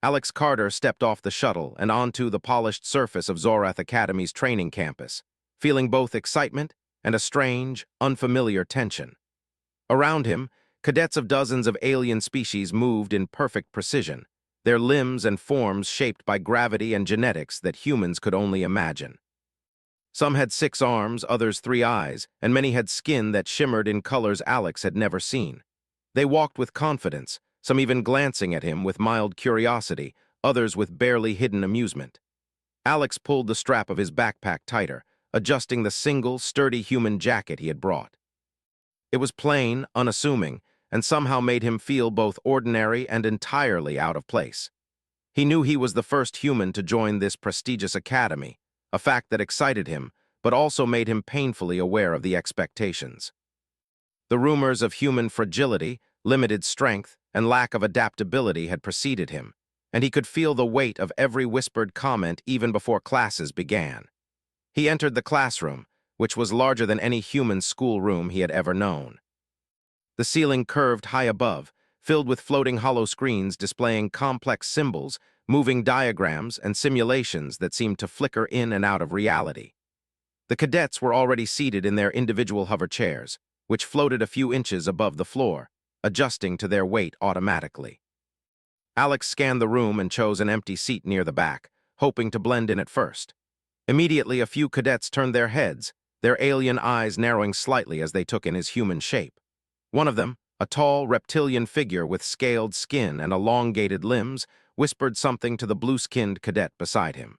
Alex Carter stepped off the shuttle and onto the polished surface of Zorath Academy's training campus, feeling both excitement and a strange, unfamiliar tension. Around him, cadets of dozens of alien species moved in perfect precision, their limbs and forms shaped by gravity and genetics that humans could only imagine. Some had 6 arms, others 3 eyes, and many had skin that shimmered in colors Alex had never seen. They walked with confidence, some even glancing at him with mild curiosity, others with barely hidden amusement. Alex pulled the strap of his backpack tighter, adjusting the single, sturdy human jacket he had brought. It was plain, unassuming, and somehow made him feel both ordinary and entirely out of place. He knew he was the first human to join this prestigious academy, a fact that excited him, but also made him painfully aware of the expectations. The rumors of human fragility, limited strength, and lack of adaptability had preceded him, and he could feel the weight of every whispered comment even before classes began. He entered the classroom, which was larger than any human schoolroom he had ever known. The ceiling curved high above, filled with floating hollow screens displaying complex symbols, moving diagrams, and simulations that seemed to flicker in and out of reality. The cadets were already seated in their individual hover chairs, which floated a few inches above the floor, adjusting to their weight automatically. Alex scanned the room and chose an empty seat near the back, hoping to blend in at first. Immediately, a few cadets turned their heads, their alien eyes narrowing slightly as they took in his human shape. One of them, a tall, reptilian figure with scaled skin and elongated limbs, whispered something to the blue-skinned cadet beside him.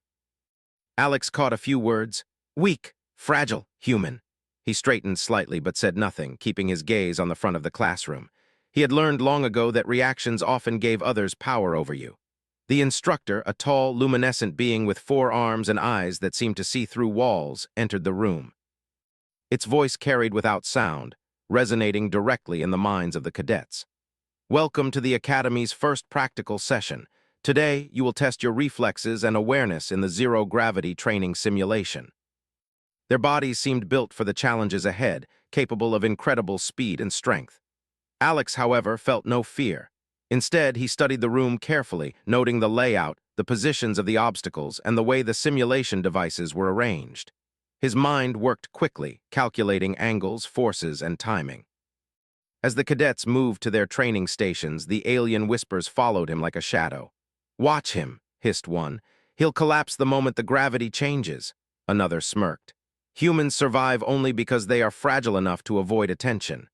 Alex caught a few words. Weak, fragile, human. He straightened slightly but said nothing, keeping his gaze on the front of the classroom. He had learned long ago that reactions often gave others power over you. The instructor, a tall, luminescent being with 4 arms and eyes that seemed to see through walls, entered the room. Its voice carried without sound, resonating directly in the minds of the cadets. Welcome to the Academy's first practical session. Today, you will test your reflexes and awareness in the zero-gravity training simulation. Their bodies seemed built for the challenges ahead, capable of incredible speed and strength. Alex, however, felt no fear. Instead, he studied the room carefully, noting the layout, the positions of the obstacles, and the way the simulation devices were arranged. His mind worked quickly, calculating angles, forces, and timing. As the cadets moved to their training stations, the alien whispers followed him like a shadow. "Watch him," hissed one. "He'll collapse the moment the gravity changes." Another smirked. "Humans survive only because they are fragile enough to avoid attention."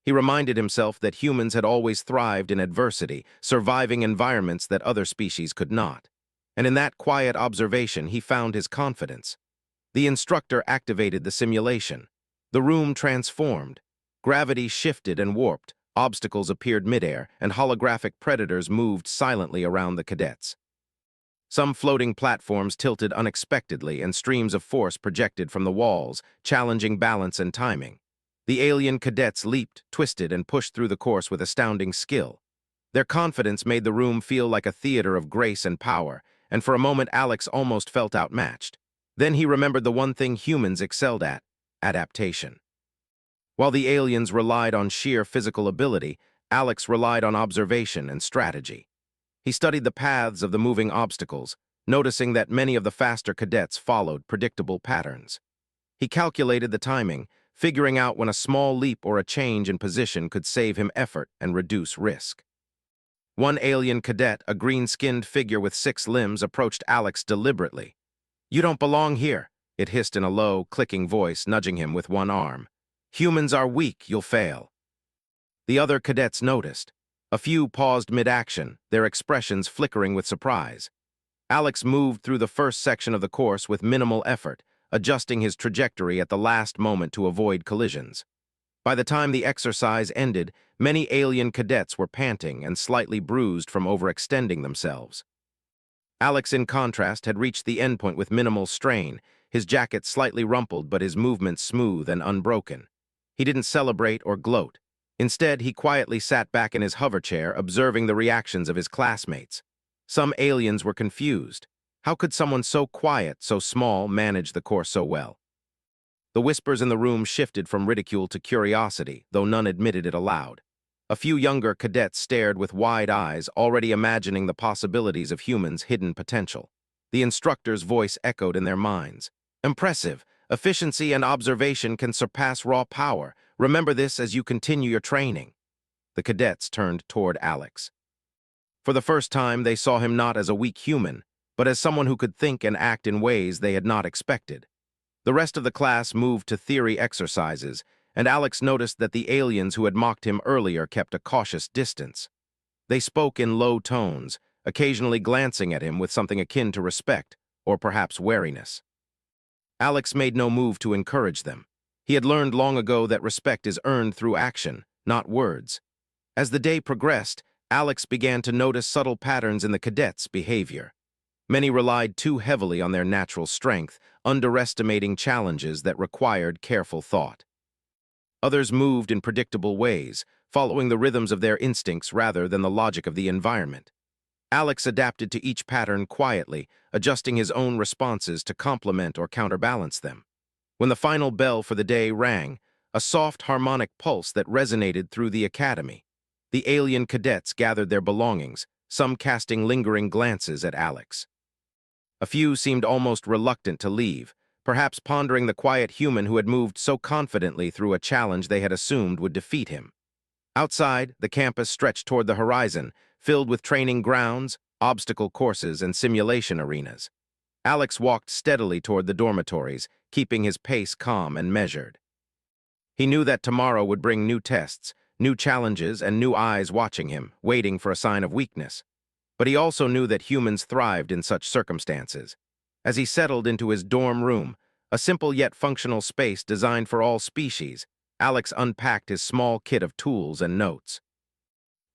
He reminded himself that humans had always thrived in adversity, surviving environments that other species could not. And in that quiet observation, he found his confidence. The instructor activated the simulation. The room transformed. Gravity shifted and warped, obstacles appeared midair, and holographic predators moved silently around the cadets. Some floating platforms tilted unexpectedly, and streams of force projected from the walls, challenging balance and timing. The alien cadets leaped, twisted, and pushed through the course with astounding skill. Their confidence made the room feel like a theater of grace and power, and for a moment Alex almost felt outmatched. Then he remembered the one thing humans excelled at: adaptation. While the aliens relied on sheer physical ability, Alex relied on observation and strategy. He studied the paths of the moving obstacles, noticing that many of the faster cadets followed predictable patterns. He calculated the timing, figuring out when a small leap or a change in position could save him effort and reduce risk. One alien cadet, a green-skinned figure with 6 limbs, approached Alex deliberately. "You don't belong here," it hissed in a low, clicking voice, nudging him with one arm. "Humans are weak, you'll fail." The other cadets noticed. A few paused mid-action, their expressions flickering with surprise. Alex moved through the first section of the course with minimal effort, adjusting his trajectory at the last moment to avoid collisions. By the time the exercise ended, many alien cadets were panting and slightly bruised from overextending themselves. Alex, in contrast, had reached the endpoint with minimal strain, his jacket slightly rumpled but his movements smooth and unbroken. He didn't celebrate or gloat. Instead, he quietly sat back in his hover chair, observing the reactions of his classmates. Some aliens were confused. How could someone so quiet, so small, manage the course so well? The whispers in the room shifted from ridicule to curiosity, though none admitted it aloud. A few younger cadets stared with wide eyes, already imagining the possibilities of humans' hidden potential. The instructor's voice echoed in their minds. Impressive. Efficiency and observation can surpass raw power. Remember this as you continue your training. The cadets turned toward Alex. For the first time, they saw him not as a weak human, but as someone who could think and act in ways they had not expected. The rest of the class moved to theory exercises, and Alex noticed that the aliens who had mocked him earlier kept a cautious distance. They spoke in low tones, occasionally glancing at him with something akin to respect, or perhaps wariness. Alex made no move to encourage them. He had learned long ago that respect is earned through action, not words. As the day progressed, Alex began to notice subtle patterns in the cadets' behavior. Many relied too heavily on their natural strength, underestimating challenges that required careful thought. Others moved in predictable ways, following the rhythms of their instincts rather than the logic of the environment. Alex adapted to each pattern quietly, adjusting his own responses to complement or counterbalance them. When the final bell for the day rang, a soft harmonic pulse that resonated through the academy. The alien cadets gathered their belongings, some casting lingering glances at Alex. A few seemed almost reluctant to leave, perhaps pondering the quiet human who had moved so confidently through a challenge they had assumed would defeat him. Outside, the campus stretched toward the horizon, filled with training grounds, obstacle courses, and simulation arenas. Alex walked steadily toward the dormitories, keeping his pace calm and measured. He knew that tomorrow would bring new tests, new challenges, and new eyes watching him, waiting for a sign of weakness. But he also knew that humans thrived in such circumstances. As he settled into his dorm room, a simple yet functional space designed for all species, Alex unpacked his small kit of tools and notes.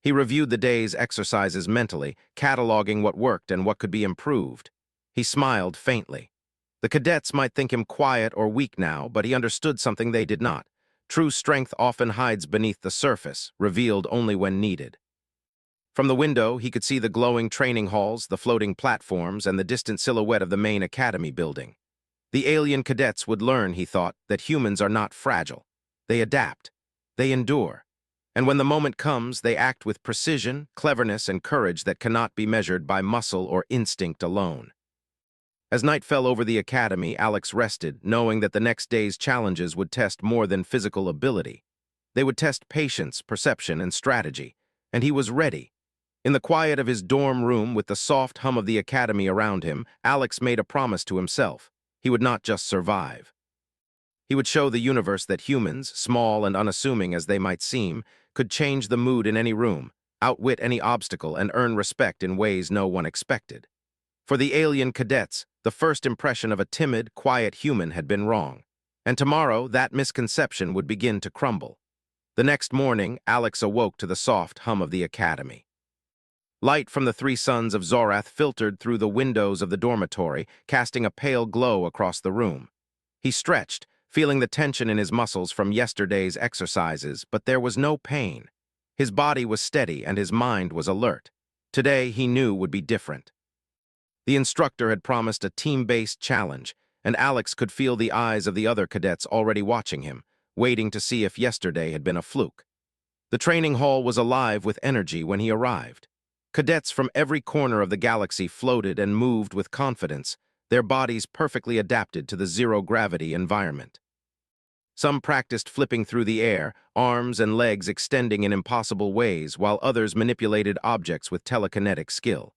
He reviewed the day's exercises mentally, cataloging what worked and what could be improved. He smiled faintly. The cadets might think him quiet or weak now, but he understood something they did not. True strength often hides beneath the surface, revealed only when needed. From the window, he could see the glowing training halls, the floating platforms, and the distant silhouette of the main academy building. The alien cadets would learn, he thought, that humans are not fragile. They adapt. They endure. And when the moment comes, they act with precision, cleverness, and courage that cannot be measured by muscle or instinct alone. As night fell over the academy, Alex rested, knowing that the next day's challenges would test more than physical ability. They would test patience, perception, and strategy, and he was ready. In the quiet of his dorm room, with the soft hum of the academy around him, Alex made a promise to himself. He would not just survive. He would show the universe that humans, small and unassuming as they might seem, could change the mood in any room, outwit any obstacle, and earn respect in ways no one expected. For the alien cadets, the first impression of a timid, quiet human had been wrong, and tomorrow that misconception would begin to crumble. The next morning, Alex awoke to the soft hum of the academy. Light from the three suns of Zorath filtered through the windows of the dormitory, casting a pale glow across the room. He stretched, feeling the tension in his muscles from yesterday's exercises, but there was no pain. His body was steady and his mind was alert. Today, he knew, would be different. The instructor had promised a team-based challenge, and Alex could feel the eyes of the other cadets already watching him, waiting to see if yesterday had been a fluke. The training hall was alive with energy when he arrived. Cadets from every corner of the galaxy floated and moved with confidence, their bodies perfectly adapted to the zero-gravity environment. Some practiced flipping through the air, arms and legs extending in impossible ways, while others manipulated objects with telekinetic skill.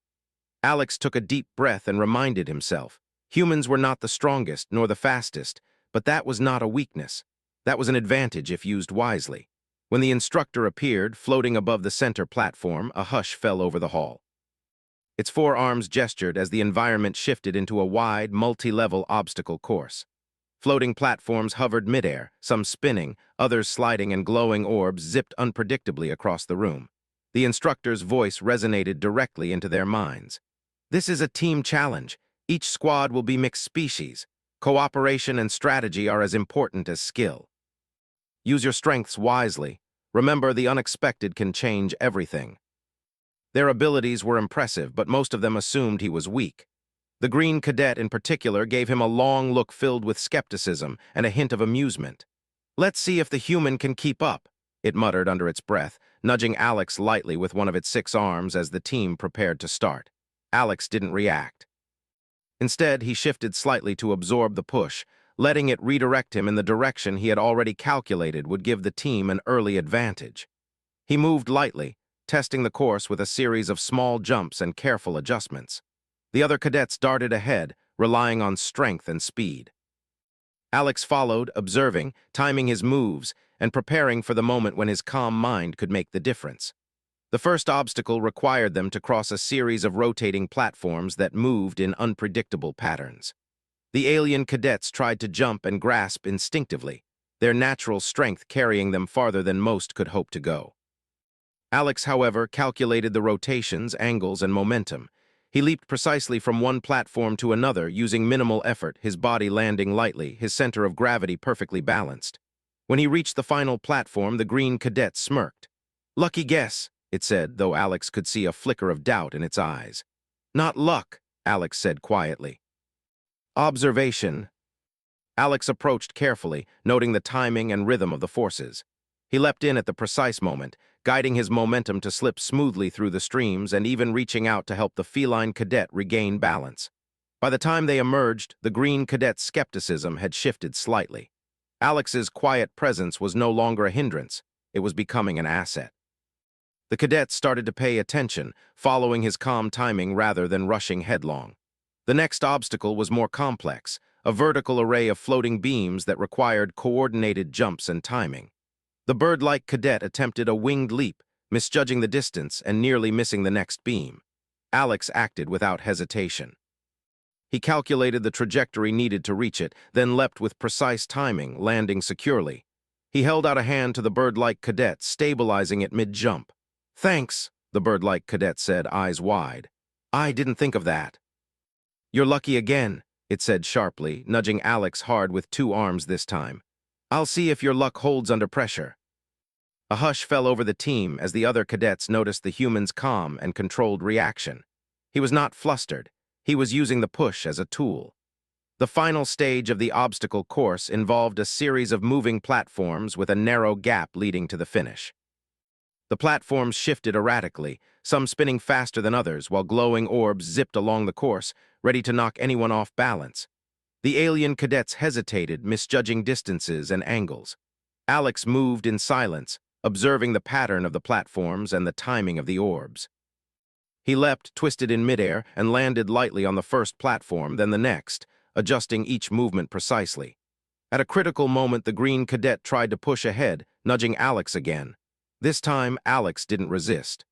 Alex took a deep breath and reminded himself, humans were not the strongest nor the fastest, but that was not a weakness. That was an advantage if used wisely. When the instructor appeared, floating above the center platform, a hush fell over the hall. Its four arms gestured as the environment shifted into a wide, multi-level obstacle course. Floating platforms hovered midair, some spinning, others sliding, and glowing orbs zipped unpredictably across the room. The instructor's voice resonated directly into their minds. This is a team challenge. Each squad will be mixed species. Cooperation and strategy are as important as skill. Use your strengths wisely. Remember, the unexpected can change everything. Their abilities were impressive, but most of them assumed he was weak. The green cadet in particular gave him a long look filled with skepticism and a hint of amusement. "Let's see if the human can keep up," it muttered under its breath, nudging Alex lightly with one of its 6 arms as the team prepared to start. Alex didn't react. Instead, he shifted slightly to absorb the push, letting it redirect him in the direction he had already calculated would give the team an early advantage. He moved lightly, testing the course with a series of small jumps and careful adjustments. The other cadets darted ahead, relying on strength and speed. Alex followed, observing, timing his moves, and preparing for the moment when his calm mind could make the difference. The first obstacle required them to cross a series of rotating platforms that moved in unpredictable patterns. The alien cadets tried to jump and grasp instinctively, their natural strength carrying them farther than most could hope to go. Alex, however, calculated the rotations, angles, and momentum. He leaped precisely from one platform to another, using minimal effort, his body landing lightly, his center of gravity perfectly balanced. When he reached the final platform, the green cadet smirked. "Lucky guess," it said, though Alex could see a flicker of doubt in its eyes. "Not luck," Alex said quietly. Observation. Alex approached carefully, noting the timing and rhythm of the forces. He leapt in at the precise moment, guiding his momentum to slip smoothly through the streams and even reaching out to help the feline cadet regain balance. By the time they emerged, the green cadet's skepticism had shifted slightly. Alex's quiet presence was no longer a hindrance, it was becoming an asset. The cadets started to pay attention, following his calm timing rather than rushing headlong. The next obstacle was more complex, a vertical array of floating beams that required coordinated jumps and timing. The bird-like cadet attempted a winged leap, misjudging the distance and nearly missing the next beam. Alex acted without hesitation. He calculated the trajectory needed to reach it, then leapt with precise timing, landing securely. He held out a hand to the bird-like cadet, stabilizing it mid-jump. "Thanks," the bird-like cadet said, eyes wide. "I didn't think of that." "You're lucky again," it said sharply, nudging Alex hard with 2 arms this time. "I'll see if your luck holds under pressure." A hush fell over the team as the other cadets noticed the human's calm and controlled reaction. He was not flustered. He was using the push as a tool. The final stage of the obstacle course involved a series of moving platforms with a narrow gap leading to the finish. The platforms shifted erratically, some spinning faster than others, while glowing orbs zipped along the course, ready to knock anyone off balance. The alien cadets hesitated, misjudging distances and angles. Alex moved in silence, observing the pattern of the platforms and the timing of the orbs. He leapt, twisted in midair, and landed lightly on the first platform, then the next, adjusting each movement precisely. At a critical moment, the green cadet tried to push ahead, nudging Alex again. This time, Alex didn't resist.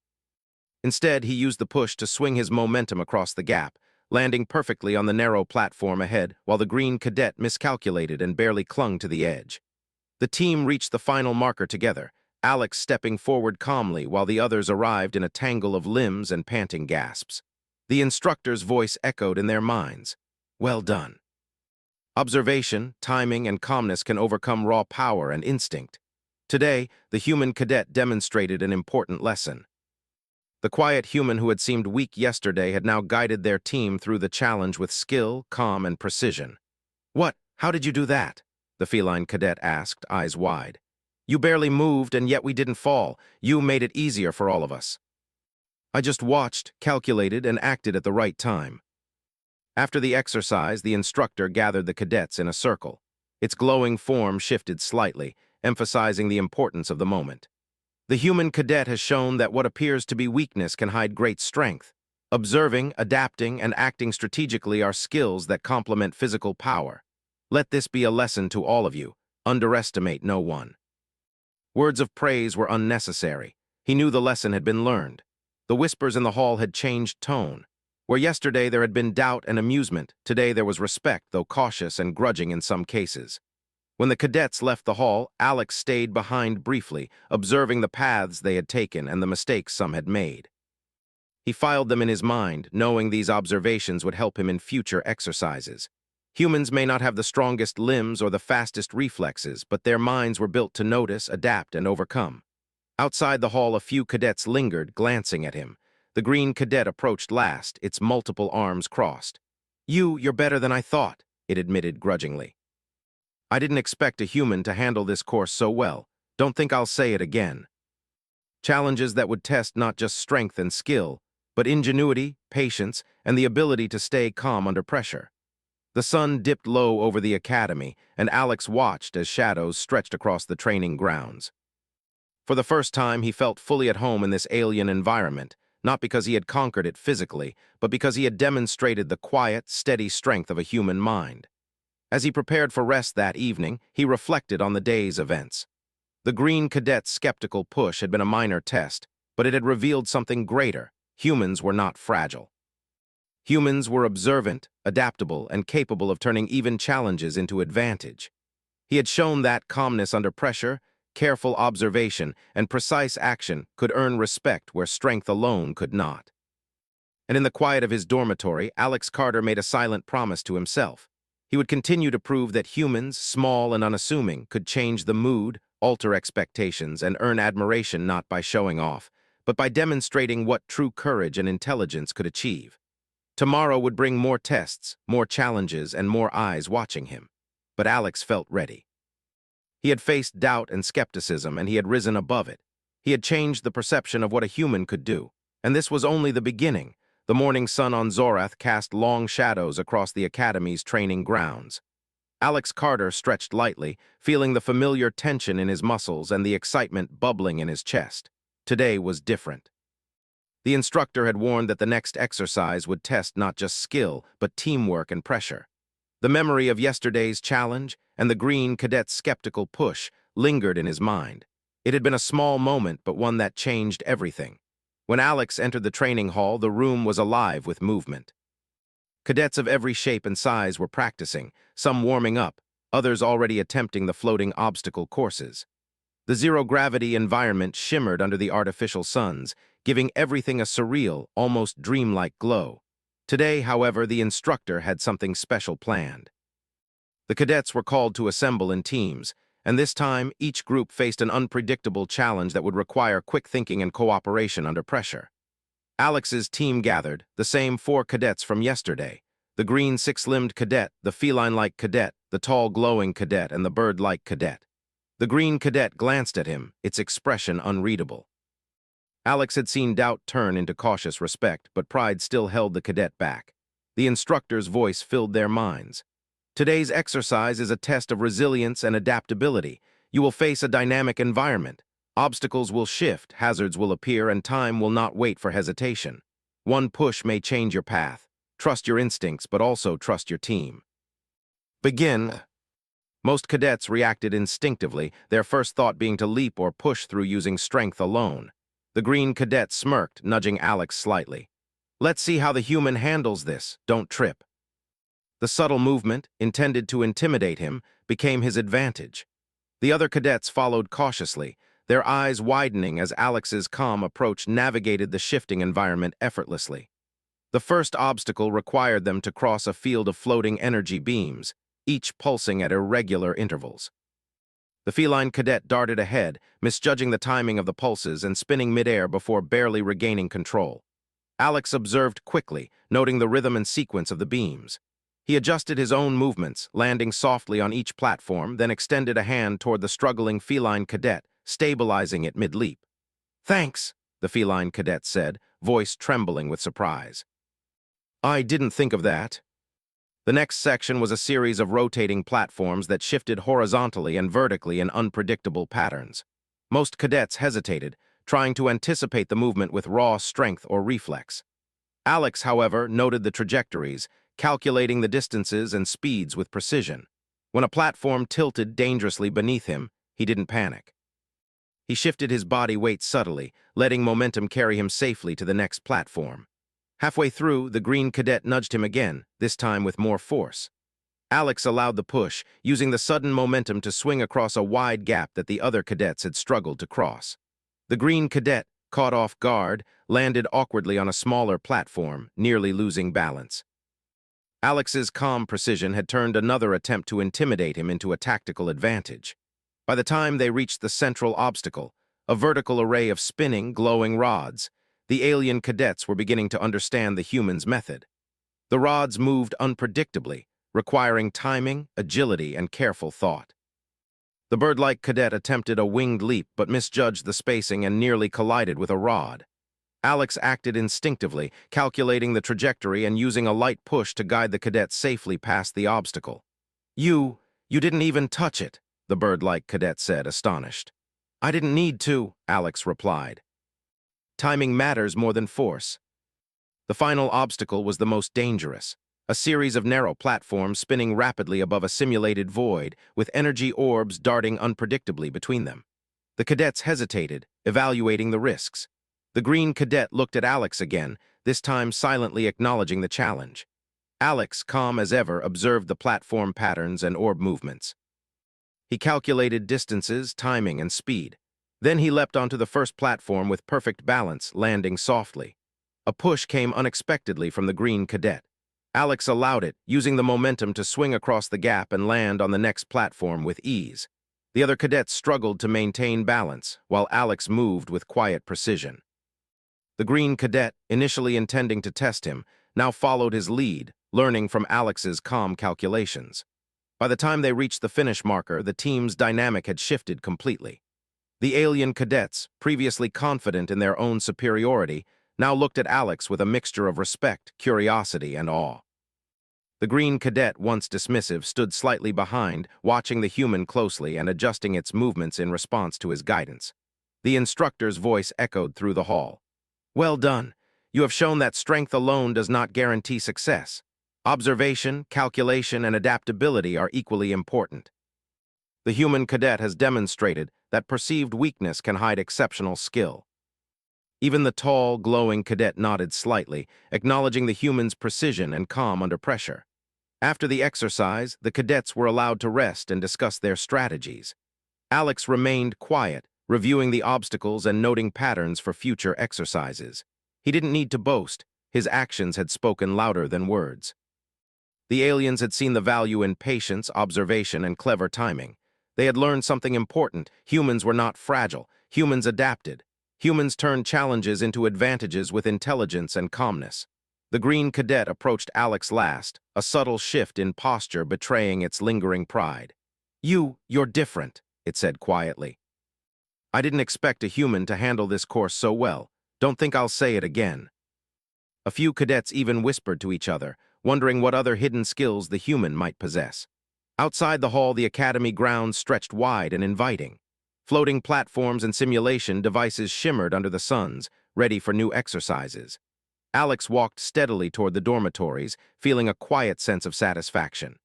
Instead, he used the push to swing his momentum across the gap, landing perfectly on the narrow platform ahead, while the green cadet miscalculated and barely clung to the edge. The team reached the final marker together, Alex stepping forward calmly while the others arrived in a tangle of limbs and panting gasps. The instructor's voice echoed in their minds. "Well done." Observation, timing, and calmness can overcome raw power and instinct. Today, the human cadet demonstrated an important lesson. The quiet human who had seemed weak yesterday had now guided their team through the challenge with skill, calm, and precision. "What? How did you do that?" the feline cadet asked, eyes wide. "You barely moved, and yet we didn't fall. You made it easier for all of us." "I just watched, calculated, and acted at the right time." After the exercise, the instructor gathered the cadets in a circle. Its glowing form shifted slightly, emphasizing the importance of the moment. "The human cadet has shown that what appears to be weakness can hide great strength. Observing, adapting, and acting strategically are skills that complement physical power. Let this be a lesson to all of you. Underestimate no one." Words of praise were unnecessary. He knew the lesson had been learned. The whispers in the hall had changed tone. Where yesterday there had been doubt and amusement, today there was respect, though cautious and grudging in some cases. When the cadets left the hall, Alex stayed behind briefly, observing the paths they had taken and the mistakes some had made. He filed them in his mind, knowing these observations would help him in future exercises. Humans may not have the strongest limbs or the fastest reflexes, but their minds were built to notice, adapt, and overcome. Outside the hall, a few cadets lingered, glancing at him. The green cadet approached last, its multiple arms crossed. You're better than I thought," it admitted grudgingly. "I didn't expect a human to handle this course so well. Don't think I'll say it again." Challenges that would test not just strength and skill, but ingenuity, patience, and the ability to stay calm under pressure. The sun dipped low over the academy, and Alex watched as shadows stretched across the training grounds. For the first time, he felt fully at home in this alien environment, not because he had conquered it physically, but because he had demonstrated the quiet, steady strength of a human mind. As he prepared for rest that evening, he reflected on the day's events. The Green Cadet's skeptical push had been a minor test, but it had revealed something greater. Humans were not fragile. Humans were observant, adaptable, and capable of turning even challenges into advantage. He had shown that calmness under pressure, careful observation, and precise action could earn respect where strength alone could not. And in the quiet of his dormitory, Alex Carter made a silent promise to himself. He would continue to prove that humans, small and unassuming, could change the mood, alter expectations, and earn admiration not by showing off, but by demonstrating what true courage and intelligence could achieve. Tomorrow would bring more tests, more challenges, and more eyes watching him. But Alex felt ready. He had faced doubt and skepticism, and he had risen above it. He had changed the perception of what a human could do. And this was only the beginning. The morning sun on Zorath cast long shadows across the Academy's training grounds. Alex Carter stretched lightly, feeling the familiar tension in his muscles and the excitement bubbling in his chest. Today was different. The instructor had warned that the next exercise would test not just skill, but teamwork and pressure. The memory of yesterday's challenge and the Green Cadet's skeptical push lingered in his mind. It had been a small moment, but one that changed everything. When Alex entered the training hall, the room was alive with movement. Cadets of every shape and size were practicing, some warming up, others already attempting the floating obstacle courses. The zero-gravity environment shimmered under the artificial suns, giving everything a surreal, almost dreamlike glow. Today, however, the instructor had something special planned. The cadets were called to assemble in teams, and this time each group faced an unpredictable challenge that would require quick thinking and cooperation under pressure. Alex's team gathered, the same 4 cadets from yesterday: the green six-limbed cadet, the feline-like cadet, the tall glowing cadet, and the bird-like cadet. The green cadet glanced at him, its expression unreadable. Alex had seen doubt turn into cautious respect, but pride still held the cadet back. The instructor's voice filled their minds. Today's exercise is a test of resilience and adaptability. You will face a dynamic environment. Obstacles will shift, hazards will appear, and time will not wait for hesitation. One push may change your path. Trust your instincts, but also trust your team. Begin. Most cadets reacted instinctively, their first thought being to leap or push through using strength alone. The green cadet smirked, nudging Alex slightly. Let's see how the human handles this. Don't trip. The subtle movement, intended to intimidate him, became his advantage. The other cadets followed cautiously, their eyes widening as Alex's calm approach navigated the shifting environment effortlessly. The first obstacle required them to cross a field of floating energy beams, each pulsing at irregular intervals. The feline cadet darted ahead, misjudging the timing of the pulses and spinning midair before barely regaining control. Alex observed quickly, noting the rhythm and sequence of the beams. He adjusted his own movements, landing softly on each platform, then extended a hand toward the struggling feline cadet, stabilizing it mid-leap. "Thanks," the feline cadet said, voice trembling with surprise. "I didn't think of that." The next section was a series of rotating platforms that shifted horizontally and vertically in unpredictable patterns. Most cadets hesitated, trying to anticipate the movement with raw strength or reflex. Alex, however, noted the trajectories, calculating the distances and speeds with precision. When a platform tilted dangerously beneath him, he didn't panic. He shifted his body weight subtly, letting momentum carry him safely to the next platform. Halfway through, the green cadet nudged him again, this time with more force. Alex allowed the push, using the sudden momentum to swing across a wide gap that the other cadets had struggled to cross. The green cadet, caught off guard, landed awkwardly on a smaller platform, nearly losing balance. Alex's calm precision had turned another attempt to intimidate him into a tactical advantage. By the time they reached the central obstacle, a vertical array of spinning, glowing rods, the alien cadets were beginning to understand the human's method. The rods moved unpredictably, requiring timing, agility, and careful thought. The bird-like cadet attempted a winged leap but misjudged the spacing and nearly collided with a rod. Alex acted instinctively, calculating the trajectory and using a light push to guide the cadet safely past the obstacle. You didn't even touch it," the bird-like cadet said, astonished. "I didn't need to," Alex replied. Timing matters more than force. The final obstacle was the most dangerous, a series of narrow platforms spinning rapidly above a simulated void, with energy orbs darting unpredictably between them. The cadets hesitated, evaluating the risks. The green cadet looked at Alex again, this time silently acknowledging the challenge. Alex, calm as ever, observed the platform patterns and orb movements. He calculated distances, timing, and speed. Then he leapt onto the first platform with perfect balance, landing softly. A push came unexpectedly from the green cadet. Alex allowed it, using the momentum to swing across the gap and land on the next platform with ease. The other cadets struggled to maintain balance, while Alex moved with quiet precision. The green cadet, initially intending to test him, now followed his lead, learning from Alex's calm calculations. By the time they reached the finish marker, the team's dynamic had shifted completely. The alien cadets, previously confident in their own superiority, now looked at Alex with a mixture of respect, curiosity, and awe. The green cadet, once dismissive, stood slightly behind, watching the human closely and adjusting its movements in response to his guidance. The instructor's voice echoed through the hall. "Well done. You have shown that strength alone does not guarantee success. Observation, calculation, and adaptability are equally important. The human cadet has demonstrated that perceived weakness can hide exceptional skill." Even the tall, glowing cadet nodded slightly, acknowledging the human's precision and calm under pressure. After the exercise, the cadets were allowed to rest and discuss their strategies. Alex remained quiet, reviewing the obstacles and noting patterns for future exercises. He didn't need to boast. His actions had spoken louder than words. The aliens had seen the value in patience, observation, and clever timing. They had learned something important. Humans were not fragile. Humans adapted. Humans turned challenges into advantages with intelligence and calmness. The green cadet approached Alex last, a subtle shift in posture betraying its lingering pride. You're different," it said quietly. "I didn't expect a human to handle this course so well. Don't think I'll say it again." A few cadets even whispered to each other, wondering what other hidden skills the human might possess. Outside the hall, the academy grounds stretched wide and inviting. Floating platforms and simulation devices shimmered under the suns, ready for new exercises. Alex walked steadily toward the dormitories, feeling a quiet sense of satisfaction.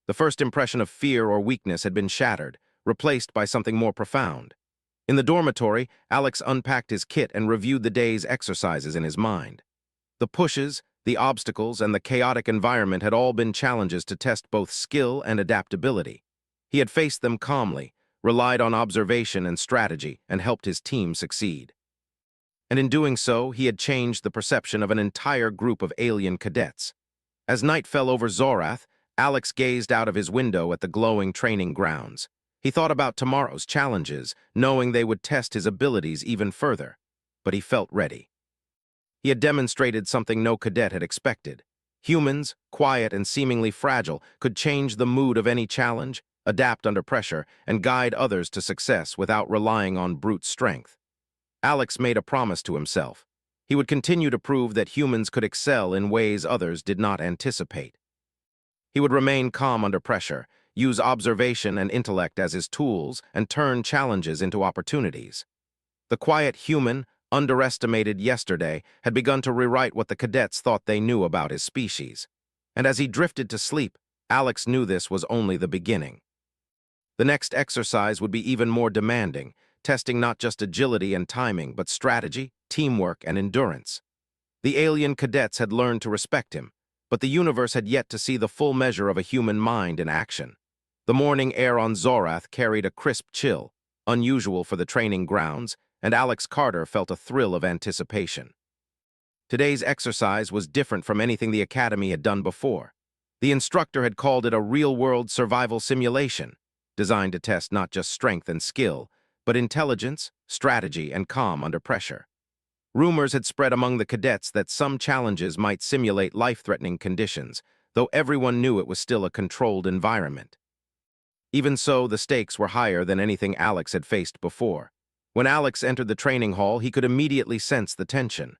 The first impression of fear or weakness had been shattered, replaced by something more profound. In the dormitory, Alex unpacked his kit and reviewed the day's exercises in his mind. The pushes, the obstacles, and the chaotic environment had all been challenges to test both skill and adaptability. He had faced them calmly, relied on observation and strategy, and helped his team succeed. And in doing so, he had changed the perception of an entire group of alien cadets. As night fell over Zorath, Alex gazed out of his window at the glowing training grounds. He thought about tomorrow's challenges, knowing they would test his abilities even further. But he felt ready. He had demonstrated something no cadet had expected. Humans, quiet and seemingly fragile, could change the mood of any challenge, adapt under pressure, and guide others to success without relying on brute strength. Alex made a promise to himself. He would continue to prove that humans could excel in ways others did not anticipate. He would remain calm under pressure, use observation and intellect as his tools, and turn challenges into opportunities. The quiet human, underestimated yesterday, had begun to rewrite what the cadets thought they knew about his species. And as he drifted to sleep, Alex knew this was only the beginning. The next exercise would be even more demanding, testing not just agility and timing, but strategy, teamwork, and endurance. The alien cadets had learned to respect him, but the universe had yet to see the full measure of a human mind in action. The morning air on Zorath carried a crisp chill, unusual for the training grounds, and Alex Carter felt a thrill of anticipation. Today's exercise was different from anything the Academy had done before. The instructor had called it a real-world survival simulation, designed to test not just strength and skill, but intelligence, strategy, and calm under pressure. Rumors had spread among the cadets that some challenges might simulate life-threatening conditions, though everyone knew it was still a controlled environment. Even so, the stakes were higher than anything Alex had faced before. When Alex entered the training hall, he could immediately sense the tension.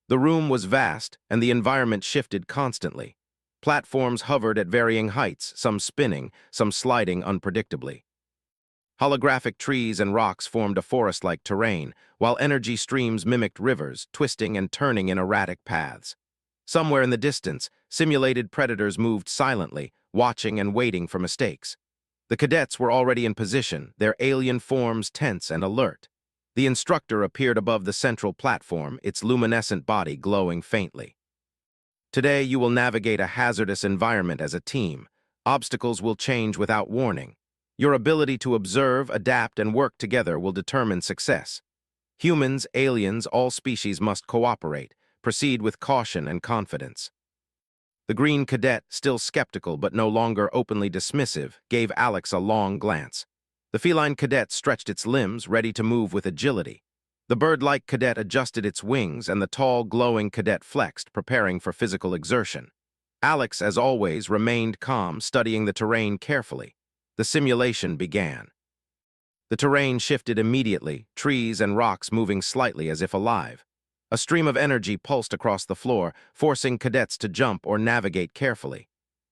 The room was vast, and the environment shifted constantly. Platforms hovered at varying heights, some spinning, some sliding unpredictably. Holographic trees and rocks formed a forest-like terrain, while energy streams mimicked rivers, twisting and turning in erratic paths. Somewhere in the distance, simulated predators moved silently, watching and waiting for mistakes. The cadets were already in position, their alien forms tense and alert. The instructor appeared above the central platform, its luminescent body glowing faintly. Today, you will navigate a hazardous environment as a team. Obstacles will change without warning. Your ability to observe, adapt, and work together will determine success. Humans, aliens, all species must cooperate. Proceed with caution and confidence. The green cadet, still skeptical but no longer openly dismissive, gave Alex a long glance. The feline cadet stretched its limbs, ready to move with agility. The bird-like cadet adjusted its wings, and the tall, glowing cadet flexed, preparing for physical exertion. Alex, as always, remained calm, studying the terrain carefully. The simulation began. The terrain shifted immediately, trees and rocks moving slightly as if alive. A stream of energy pulsed across the floor, forcing cadets to jump or navigate carefully.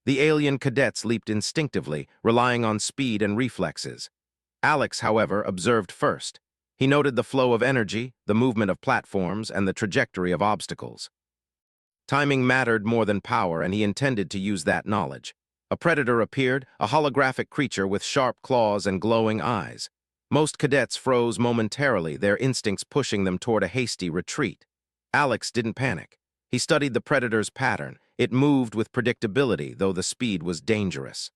The alien cadets leaped instinctively, relying on speed and reflexes. Alex, however, observed first. He noted the flow of energy, the movement of platforms, and the trajectory of obstacles. Timing mattered more than power, and he intended to use that knowledge. A predator appeared, a holographic creature with sharp claws and glowing eyes. Most cadets froze momentarily, their instincts pushing them toward a hasty retreat. Alex didn't panic. He studied the predator's pattern. It moved with predictability, though the speed was dangerous.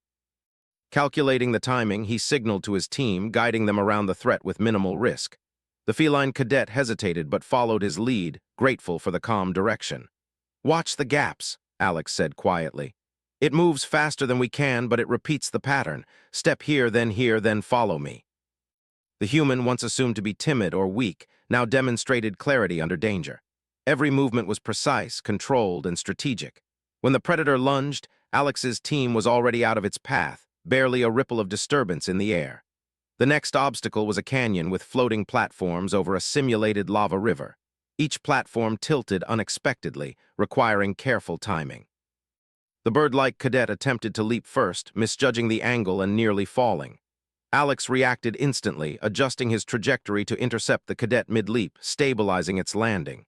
Calculating the timing, he signaled to his team, guiding them around the threat with minimal risk. The feline cadet hesitated but followed his lead, grateful for the calm direction. "Watch the gaps," Alex said quietly. "It moves faster than we can, but it repeats the pattern. Step here, then follow me." The human, once assumed to be timid or weak, now demonstrated clarity under danger. Every movement was precise, controlled, and strategic. When the predator lunged, Alex's team was already out of its path, barely a ripple of disturbance in the air. The next obstacle was a canyon with floating platforms over a simulated lava river. Each platform tilted unexpectedly, requiring careful timing. The bird-like cadet attempted to leap first, misjudging the angle and nearly falling. Alex reacted instantly, adjusting his trajectory to intercept the cadet mid-leap, stabilizing its landing.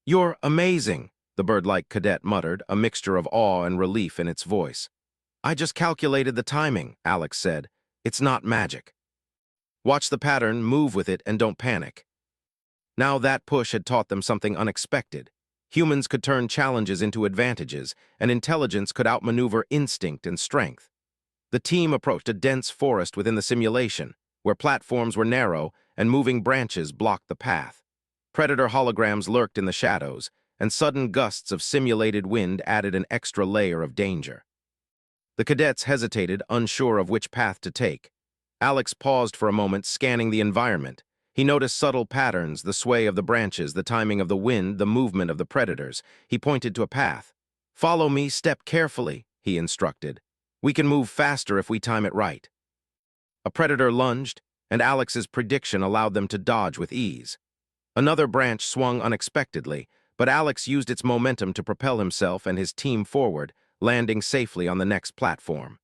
"You're amazing," the bird-like cadet muttered, a mixture of awe and relief in its voice. "I just calculated the timing," Alex said. "It's not magic. Watch the pattern, move with it, and don't panic." Now that push had taught them something unexpected. Humans could turn challenges into advantages, and intelligence could outmaneuver instinct and strength. The team approached a dense forest within the simulation, where platforms were narrow and moving branches blocked the path. Predator holograms lurked in the shadows, and sudden gusts of simulated wind added an extra layer of danger. The cadets hesitated, unsure of which path to take. Alex paused for a moment, scanning the environment. He noticed subtle patterns, the sway of the branches, the timing of the wind, the movement of the predators. He pointed to a path. "Follow me, step carefully," he instructed. "We can move faster if we time it right." A predator lunged, and Alex's prediction allowed them to dodge with ease. Another branch swung unexpectedly, but Alex used its momentum to propel himself and his team forward, landing safely on the next platform.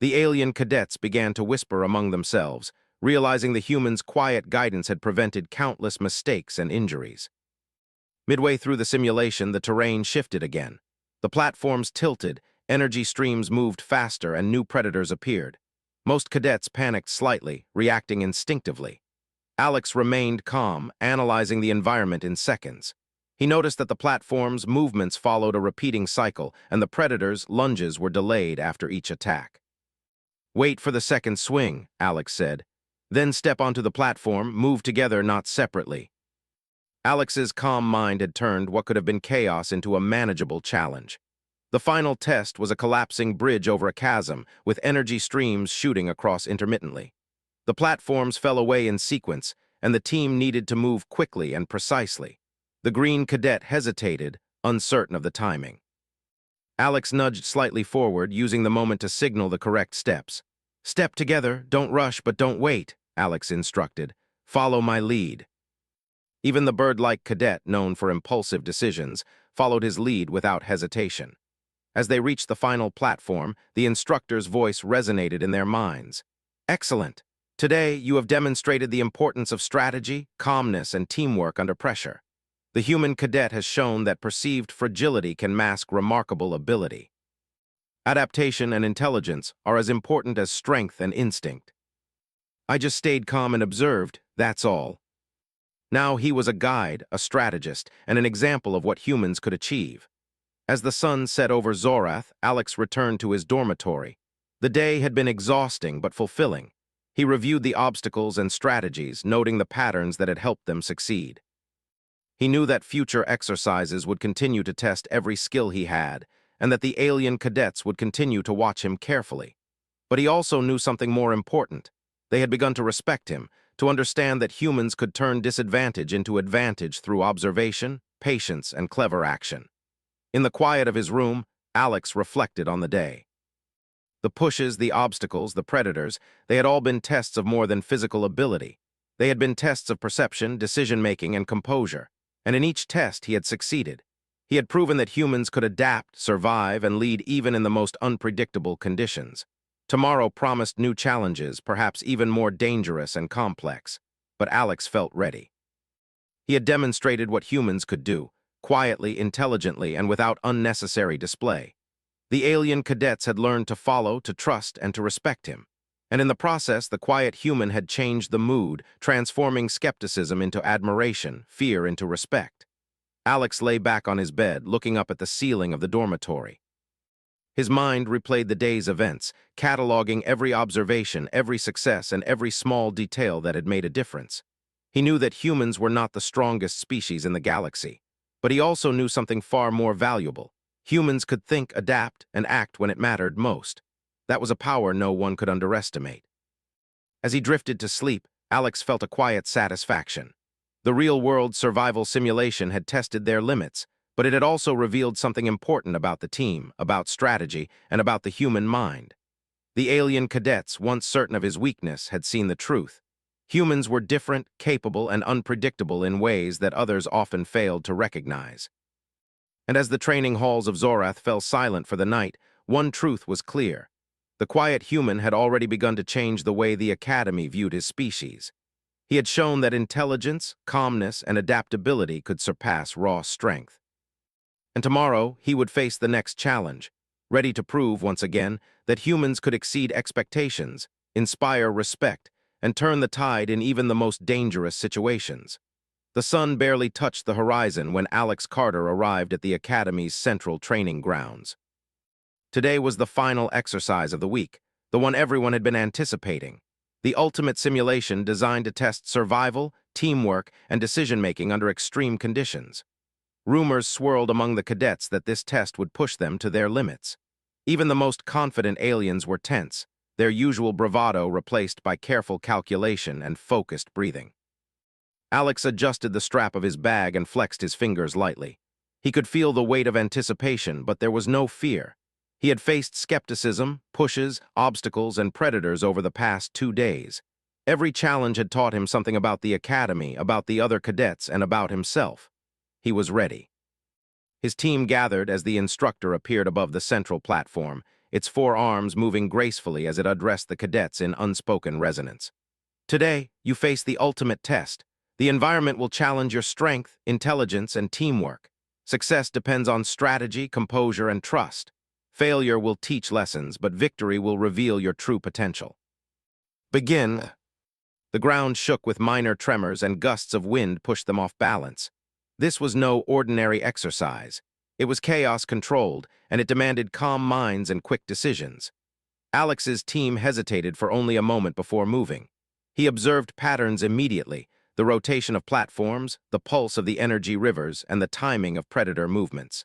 The alien cadets began to whisper among themselves, realizing the humans' quiet guidance had prevented countless mistakes and injuries. Midway through the simulation, the terrain shifted again. The platforms tilted, energy streams moved faster, and new predators appeared. Most cadets panicked slightly, reacting instinctively. Alex remained calm, analyzing the environment in seconds. He noticed that the platform's movements followed a repeating cycle, and the predators' lunges were delayed after each attack. "Wait for the second swing," Alex said. "Then step onto the platform, move together, not separately." Alex's calm mind had turned what could have been chaos into a manageable challenge. The final test was a collapsing bridge over a chasm, with energy streams shooting across intermittently. The platforms fell away in sequence, and the team needed to move quickly and precisely. The green cadet hesitated, uncertain of the timing. Alex nudged slightly forward, using the moment to signal the correct steps. Step together, don't rush, but don't wait, Alex instructed. Follow my lead. Even the bird-like cadet, known for impulsive decisions, followed his lead without hesitation. As they reached the final platform, the instructor's voice resonated in their minds. Excellent! Today, you have demonstrated the importance of strategy, calmness, and teamwork under pressure. The human cadet has shown that perceived fragility can mask remarkable ability. Adaptation and intelligence are as important as strength and instinct. I just stayed calm and observed, that's all. Now he was a guide, a strategist, and an example of what humans could achieve. As the sun set over Zorath, Alex returned to his dormitory. The day had been exhausting but fulfilling. He reviewed the obstacles and strategies, noting the patterns that had helped them succeed. He knew that future exercises would continue to test every skill he had, and that the alien cadets would continue to watch him carefully. But he also knew something more important. They had begun to respect him, to understand that humans could turn disadvantage into advantage through observation, patience, and clever action. In the quiet of his room, Alex reflected on the day. The pushes, the obstacles, the predators, they had all been tests of more than physical ability. They had been tests of perception, decision-making, and composure. And in each test, he had succeeded. He had proven that humans could adapt, survive, and lead even in the most unpredictable conditions. Tomorrow promised new challenges, perhaps even more dangerous and complex. But Alex felt ready. He had demonstrated what humans could do, quietly, intelligently, and without unnecessary display. The alien cadets had learned to follow, to trust, and to respect him. And in the process, the quiet human had changed the mood, transforming skepticism into admiration, fear into respect. Alex lay back on his bed, looking up at the ceiling of the dormitory. His mind replayed the day's events, cataloging every observation, every success, and every small detail that had made a difference. He knew that humans were not the strongest species in the galaxy, but he also knew something far more valuable. Humans could think, adapt, and act when it mattered most. That was a power no one could underestimate. As he drifted to sleep, Alex felt a quiet satisfaction. The real-world survival simulation had tested their limits, but it had also revealed something important about the team, about strategy, and about the human mind. The alien cadets, once certain of his weakness, had seen the truth. Humans were different, capable, and unpredictable in ways that others often failed to recognize. And as the training halls of Zorath fell silent for the night, one truth was clear. The quiet human had already begun to change the way the Academy viewed his species. He had shown that intelligence, calmness, and adaptability could surpass raw strength. And tomorrow, he would face the next challenge, ready to prove once again that humans could exceed expectations, inspire respect, and turn the tide in even the most dangerous situations. The sun barely touched the horizon when Alex Carter arrived at the Academy's central training grounds. Today was the final exercise of the week, the one everyone had been anticipating. The ultimate simulation designed to test survival, teamwork, and decision-making under extreme conditions. Rumors swirled among the cadets that this test would push them to their limits. Even the most confident aliens were tense, their usual bravado replaced by careful calculation and focused breathing. Alex adjusted the strap of his bag and flexed his fingers lightly. He could feel the weight of anticipation, but there was no fear. He had faced skepticism, pushes, obstacles, and predators over the past 2 days. Every challenge had taught him something about the Academy, about the other cadets, and about himself. He was ready. His team gathered as the instructor appeared above the central platform, its 4 arms moving gracefully as it addressed the cadets in unspoken resonance. Today, you face the ultimate test. The environment will challenge your strength, intelligence, and teamwork. Success depends on strategy, composure, and trust. Failure will teach lessons, but victory will reveal your true potential. Begin. The ground shook with minor tremors and gusts of wind pushed them off balance. This was no ordinary exercise. It was chaos-controlled, and it demanded calm minds and quick decisions. Alex's team hesitated for only a moment before moving. He observed patterns immediately, the rotation of platforms, the pulse of the energy rivers, and the timing of predator movements.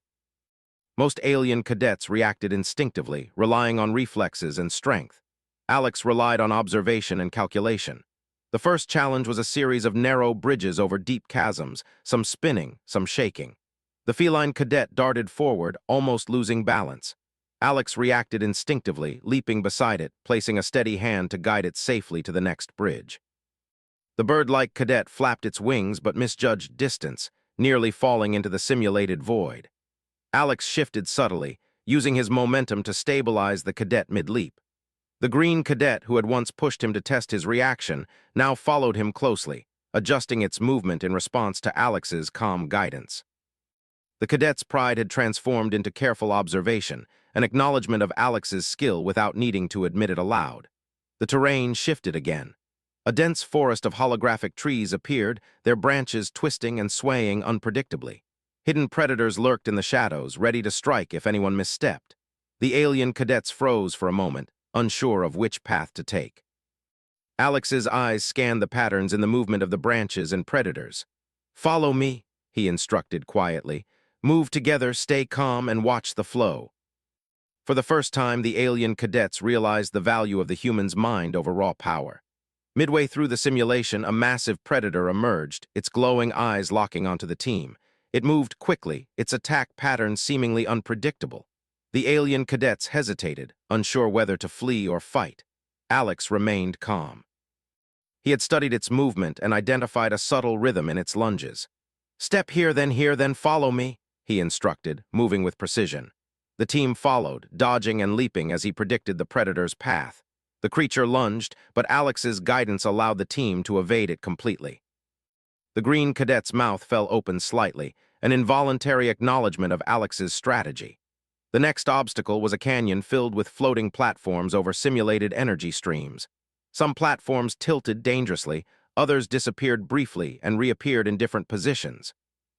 Most alien cadets reacted instinctively, relying on reflexes and strength. Alex relied on observation and calculation. The first challenge was a series of narrow bridges over deep chasms, some spinning, some shaking. The feline cadet darted forward, almost losing balance. Alex reacted instinctively, leaping beside it, placing a steady hand to guide it safely to the next bridge. The bird-like cadet flapped its wings but misjudged distance, nearly falling into the simulated void. Alex shifted subtly, using his momentum to stabilize the cadet mid-leap. The green cadet, who had once pushed him to test his reaction, now followed him closely, adjusting its movement in response to Alex's calm guidance. The cadet's pride had transformed into careful observation, an acknowledgement of Alex's skill without needing to admit it aloud. The terrain shifted again. A dense forest of holographic trees appeared, their branches twisting and swaying unpredictably. Hidden predators lurked in the shadows, ready to strike if anyone misstepped. The alien cadets froze for a moment, unsure of which path to take. Alex's eyes scanned the patterns in the movement of the branches and predators. "Follow me," he instructed quietly. "Move together, stay calm, and watch the flow." For the first time, the alien cadets realized the value of the human's mind over raw power. Midway through the simulation, a massive predator emerged, its glowing eyes locking onto the team. It moved quickly, its attack pattern seemingly unpredictable. The alien cadets hesitated, unsure whether to flee or fight. Alex remained calm. He had studied its movement and identified a subtle rhythm in its lunges. "Step here, then follow me," he instructed, moving with precision. The team followed, dodging and leaping as he predicted the predator's path. The creature lunged, but Alex's guidance allowed the team to evade it completely. The green cadet's mouth fell open slightly, an involuntary acknowledgement of Alex's strategy. The next obstacle was a canyon filled with floating platforms over simulated energy streams. Some platforms tilted dangerously, others disappeared briefly and reappeared in different positions.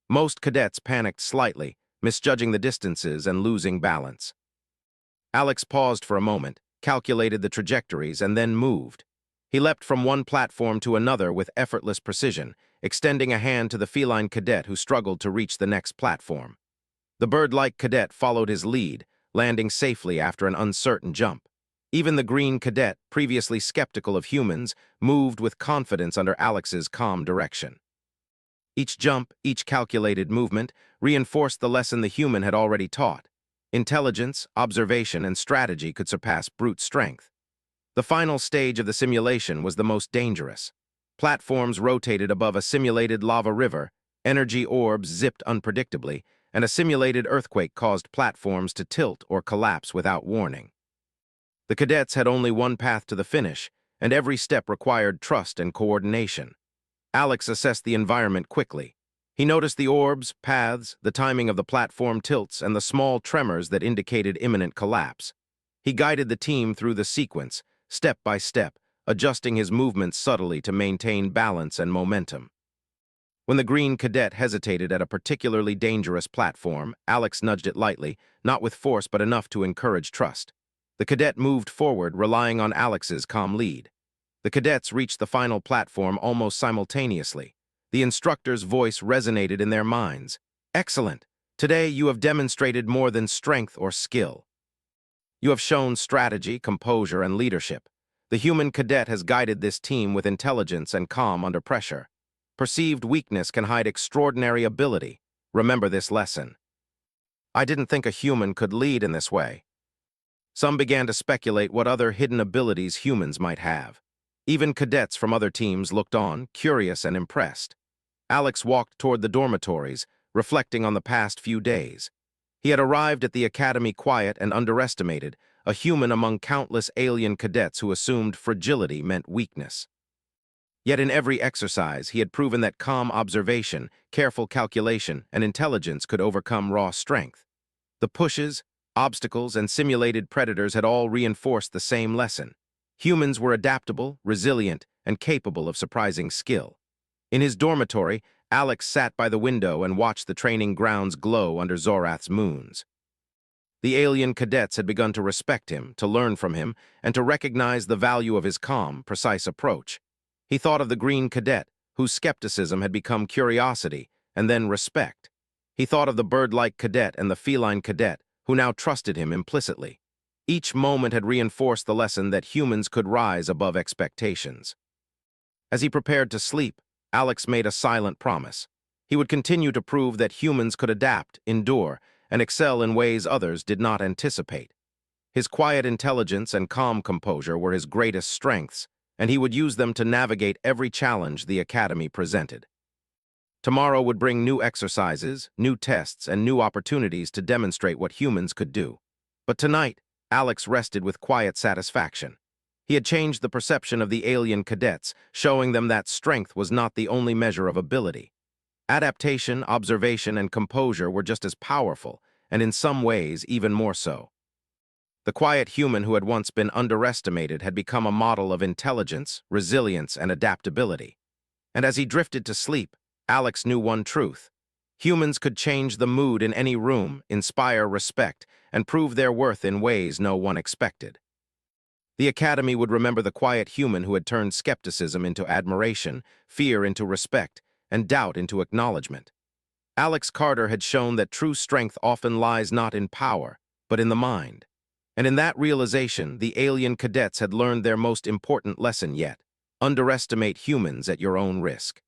Most cadets panicked slightly, misjudging the distances and losing balance. Alex paused for a moment, calculated the trajectories, and then moved. He leapt from one platform to another with effortless precision, extending a hand to the feline cadet who struggled to reach the next platform. The bird-like cadet followed his lead, landing safely after an uncertain jump. Even the green cadet, previously skeptical of humans, moved with confidence under Alex's calm direction. Each jump, each calculated movement, reinforced the lesson the human had already taught. Intelligence, observation, and strategy could surpass brute strength. The final stage of the simulation was the most dangerous. Platforms rotated above a simulated lava river, energy orbs zipped unpredictably, and a simulated earthquake caused platforms to tilt or collapse without warning. The cadets had only one path to the finish, and every step required trust and coordination. Alex assessed the environment quickly. He noticed the orbs, paths, the timing of the platform tilts, and the small tremors that indicated imminent collapse. He guided the team through the sequence, step by step, adjusting his movements subtly to maintain balance and momentum. When the green cadet hesitated at a particularly dangerous platform, Alex nudged it lightly, not with force but enough to encourage trust. The cadet moved forward, relying on Alex's calm lead. The cadets reached the final platform almost simultaneously. The instructor's voice resonated in their minds. "Excellent! Today you have demonstrated more than strength or skill. You have shown strategy, composure, and leadership. The human cadet has guided this team with intelligence and calm under pressure. Perceived weakness can hide extraordinary ability. Remember this lesson." I didn't think a human could lead in this way. Some began to speculate what other hidden abilities humans might have. Even cadets from other teams looked on, curious and impressed. Alex walked toward the dormitories, reflecting on the past few days. He had arrived at the academy quiet and underestimated, a human among countless alien cadets who assumed fragility meant weakness. Yet in every exercise, he had proven that calm observation, careful calculation, and intelligence could overcome raw strength. The pushes, obstacles, and simulated predators had all reinforced the same lesson. Humans were adaptable, resilient, and capable of surprising skill. In his dormitory, Alex sat by the window and watched the training grounds glow under Zorath's moons. The alien cadets had begun to respect him, to learn from him, and to recognize the value of his calm, precise approach. He thought of the green cadet, whose skepticism had become curiosity, and then respect. He thought of the bird-like cadet and the feline cadet, who now trusted him implicitly. Each moment had reinforced the lesson that humans could rise above expectations. As he prepared to sleep, Alex made a silent promise. He would continue to prove that humans could adapt, endure, and excel in ways others did not anticipate. His quiet intelligence and calm composure were his greatest strengths, and he would use them to navigate every challenge the Academy presented. Tomorrow would bring new exercises, new tests, and new opportunities to demonstrate what humans could do. But tonight, Alex rested with quiet satisfaction. He had changed the perception of the alien cadets, showing them that strength was not the only measure of ability. Adaptation, observation, and composure were just as powerful, and in some ways even more so. The quiet human who had once been underestimated had become a model of intelligence, resilience, and adaptability. And as he drifted to sleep, Alex knew one truth. Humans could change the mood in any room, inspire respect, and prove their worth in ways no one expected. The Academy would remember the quiet human who had turned skepticism into admiration, fear into respect, and doubt into acknowledgement. Alex Carter had shown that true strength often lies not in power, but in the mind. And in that realization, the alien cadets had learned their most important lesson yet: underestimate humans at your own risk.